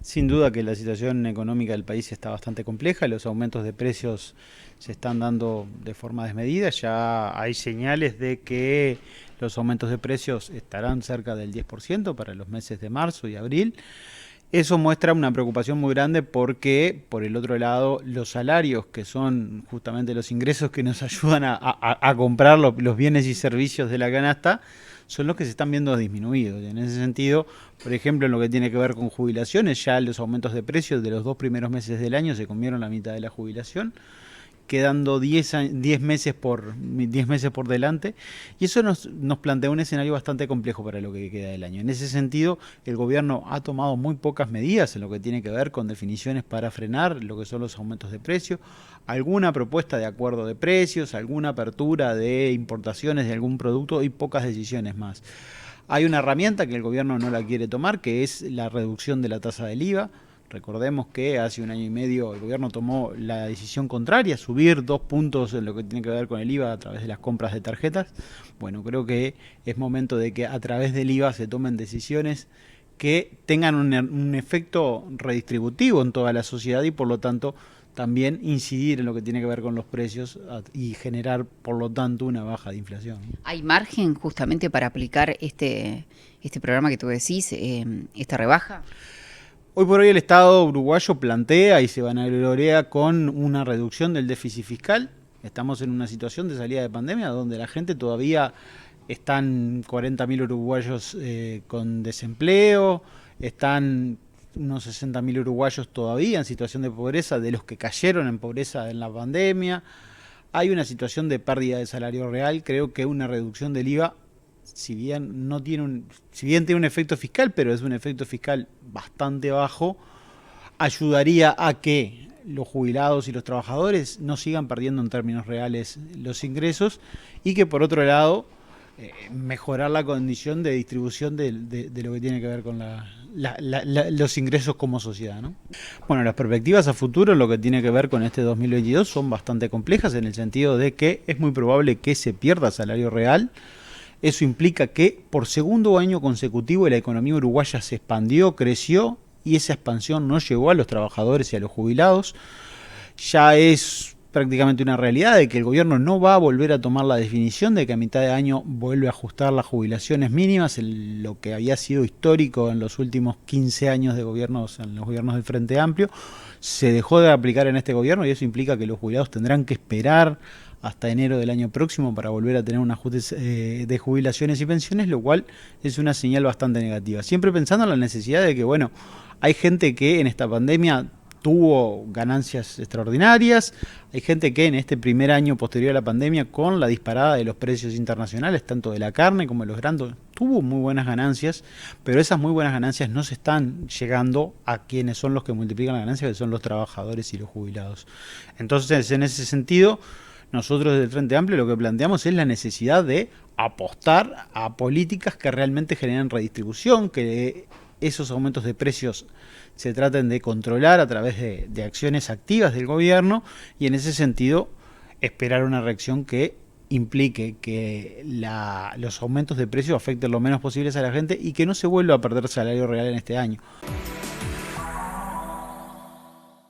Sin duda que la situación económica del país está bastante compleja, los aumentos de precios se están dando de forma desmedida, ya hay señales de que los aumentos de precios estarán cerca del 10% para los meses de marzo y abril. Eso muestra una preocupación muy grande porque, por el otro lado, los salarios, que son justamente los ingresos que nos ayudan a comprar los bienes y servicios de la canasta, son los que se están viendo disminuidos. Y en ese sentido, por ejemplo, en lo que tiene que ver con jubilaciones, ya los aumentos de precios de los 2 primeros meses del año se comieron la mitad de la jubilación, quedando 10 meses por delante, y eso nos plantea un escenario bastante complejo para lo que queda del año. En ese sentido, el gobierno ha tomado muy pocas medidas en lo que tiene que ver con definiciones para frenar lo que son los aumentos de precios, alguna propuesta de acuerdo de precios, alguna apertura de importaciones de algún producto y pocas decisiones más. Hay una herramienta que el gobierno no la quiere tomar, que es la reducción de la tasa del IVA. Recordemos que hace 1 año y medio el gobierno tomó la decisión contraria, subir 2 puntos en lo que tiene que ver con el IVA a través de las compras de tarjetas. Bueno, creo que es momento de que a través del IVA se tomen decisiones que tengan un efecto redistributivo en toda la sociedad y por lo tanto también incidir en lo que tiene que ver con los precios y generar por lo tanto una baja de inflación. ¿Hay margen justamente para aplicar este programa que tú decís, esta rebaja? Hoy por hoy el Estado uruguayo plantea y se vanagloria con una reducción del déficit fiscal. Estamos en una situación de salida de pandemia donde la gente todavía están 40.000 uruguayos con desempleo, están unos 60.000 uruguayos todavía en situación de pobreza, de los que cayeron en pobreza en la pandemia. Hay una situación de pérdida de salario real. Creo que una reducción del IVA, si bien tiene un efecto fiscal, pero es un efecto fiscal bastante bajo, ayudaría a que los jubilados y los trabajadores no sigan perdiendo en términos reales los ingresos y que por otro lado mejorar la condición de distribución de lo que tiene que ver con los ingresos como sociedad, ¿no? Bueno, las perspectivas a futuro en lo que tiene que ver con este 2022 son bastante complejas en el sentido de que es muy probable que se pierda salario real. Eso implica que por segundo año consecutivo la economía uruguaya se expandió, creció y esa expansión no llegó a los trabajadores y a los jubilados. Ya es prácticamente una realidad de que el gobierno no va a volver a tomar la definición de que a mitad de año vuelve a ajustar las jubilaciones mínimas, lo que había sido histórico en los últimos 15 años de gobiernos, en los gobiernos del Frente Amplio, se dejó de aplicar en este gobierno y eso implica que los jubilados tendrán que esperar hasta enero del año próximo para volver a tener un ajuste de jubilaciones y pensiones, lo cual es una señal bastante negativa. Siempre pensando en la necesidad de que, bueno, hay gente que en esta pandemia tuvo ganancias extraordinarias, hay gente que en este primer año posterior a la pandemia, con la disparada de los precios internacionales, tanto de la carne como de los granos, tuvo muy buenas ganancias, pero esas muy buenas ganancias no se están llegando a quienes son los que multiplican las ganancias, que son los trabajadores y los jubilados. Entonces, en ese sentido, nosotros desde el Frente Amplio lo que planteamos es la necesidad de apostar a políticas que realmente generen redistribución, que esos aumentos de precios se traten de controlar a través de acciones activas del gobierno y en ese sentido esperar una reacción que implique que los aumentos de precios afecten lo menos posible a la gente y que no se vuelva a perder salario real en este año.